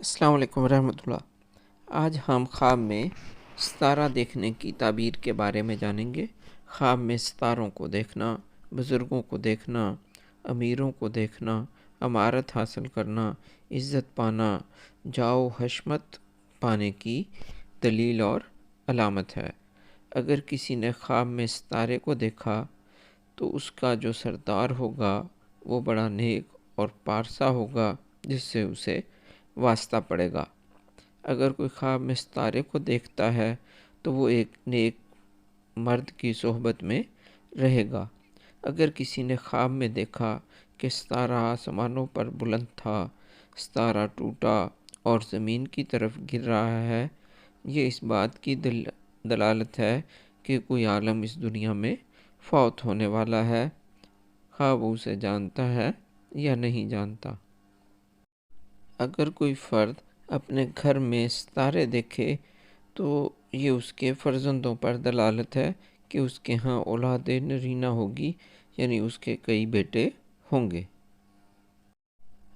السلام علیکم ورحمۃ اللہ۔ آج ہم خواب میں ستارہ دیکھنے کی تعبیر کے بارے میں جانیں گے۔ خواب میں ستاروں کو دیکھنا، بزرگوں کو دیکھنا، امیروں کو دیکھنا، امارت حاصل کرنا، عزت پانا، جاؤ حشمت پانے کی دلیل اور علامت ہے۔ اگر کسی نے خواب میں ستارے کو دیکھا تو اس کا جو سردار ہوگا وہ بڑا نیک اور پارسا ہوگا، جس سے اسے واسطہ پڑے گا۔ اگر کوئی خواب میں ستارے کو دیکھتا ہے تو وہ ایک نیک مرد کی صحبت میں رہے گا۔ اگر کسی نے خواب میں دیکھا کہ ستارہ آسمانوں پر بلند تھا، ستارہ ٹوٹا اور زمین کی طرف گر رہا ہے، یہ اس بات کی دلالت ہے کہ کوئی عالم اس دنیا میں فوت ہونے والا ہے، خواہ وہ اسے جانتا ہے یا نہیں جانتا۔ اگر کوئی فرد اپنے گھر میں ستارے دیکھے تو یہ اس کے فرزندوں پر دلالت ہے کہ اس کے ہاں اولاد نرینہ ہوگی، یعنی اس کے کئی بیٹے ہوں گے۔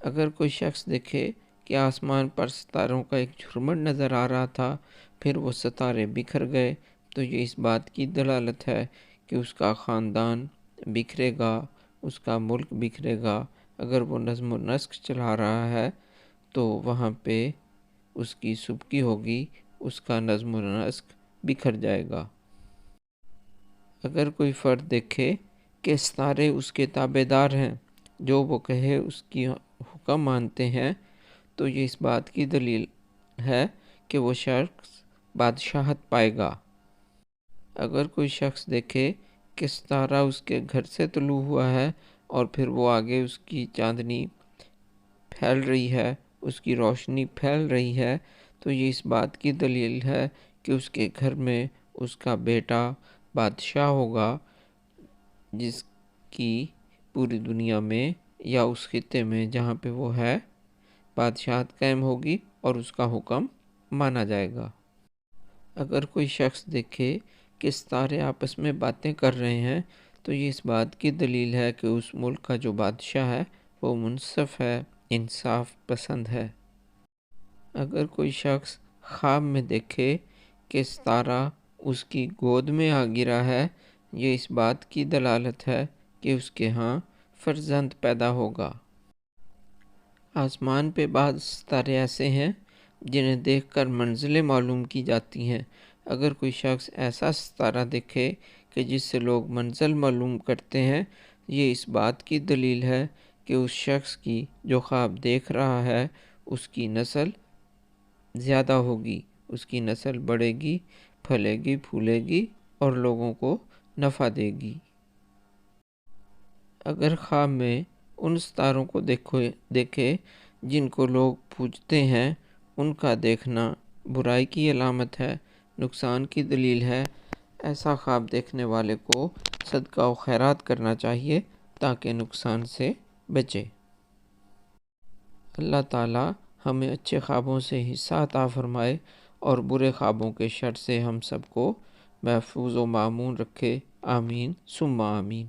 اگر کوئی شخص دیکھے کہ آسمان پر ستاروں کا ایک جھرمٹ نظر آ رہا تھا، پھر وہ ستارے بکھر گئے، تو یہ اس بات کی دلالت ہے کہ اس کا خاندان بکھرے گا، اس کا ملک بکھرے گا۔ اگر وہ نظم و نسق چلا رہا ہے تو وہاں پہ اس کی سبکی ہوگی، اس کا نظم و نسق بکھر جائے گا۔ اگر کوئی فرد دیکھے کہ ستارے اس کے تابع دار ہیں، جو وہ کہے اس کی حکم مانتے ہیں، تو یہ اس بات کی دلیل ہے کہ وہ شخص بادشاہت پائے گا۔ اگر کوئی شخص دیکھے کہ ستارہ اس کے گھر سے طلوع ہوا ہے اور پھر وہ آگے اس کی چاندنی پھیل رہی ہے، اس کی روشنی پھیل رہی ہے، تو یہ اس بات کی دلیل ہے کہ اس کے گھر میں اس کا بیٹا بادشاہ ہوگا، جس کی پوری دنیا میں یا اس خطے میں جہاں پہ وہ ہے بادشاہت قائم ہوگی اور اس کا حکم مانا جائے گا۔ اگر کوئی شخص دیکھے کہ ستارے آپس میں باتیں کر رہے ہیں تو یہ اس بات کی دلیل ہے کہ اس ملک کا جو بادشاہ ہے وہ منصف ہے، انصاف پسند ہے۔ اگر کوئی شخص خواب میں دیکھے کہ ستارہ اس کی گود میں آ گرا ہے، یہ اس بات کی دلالت ہے کہ اس کے ہاں فرزند پیدا ہوگا۔ آسمان پہ بعض ستارے ایسے ہیں جنہیں دیکھ کر منزلیں معلوم کی جاتی ہیں۔ اگر کوئی شخص ایسا ستارہ دیکھے کہ جس سے لوگ منزل معلوم کرتے ہیں، یہ اس بات کی دلیل ہے کہ اس شخص کی جو خواب دیکھ رہا ہے اس کی نسل زیادہ ہوگی، اس کی نسل بڑھے گی، پھلے گی، پھولے گی اور لوگوں کو نفع دے گی۔ اگر خواب میں ان ستاروں کو دیکھے جن کو لوگ پوجتے ہیں، ان کا دیکھنا برائی کی علامت ہے، نقصان کی دلیل ہے۔ ایسا خواب دیکھنے والے کو صدقہ و خیرات کرنا چاہیے تاکہ نقصان سے بچے۔ اللہ تعالی ہمیں اچھے خوابوں سے حصہ عطا فرمائے اور برے خوابوں کے شر سے ہم سب کو محفوظ و مامون رکھے۔ آمین ثم آمین۔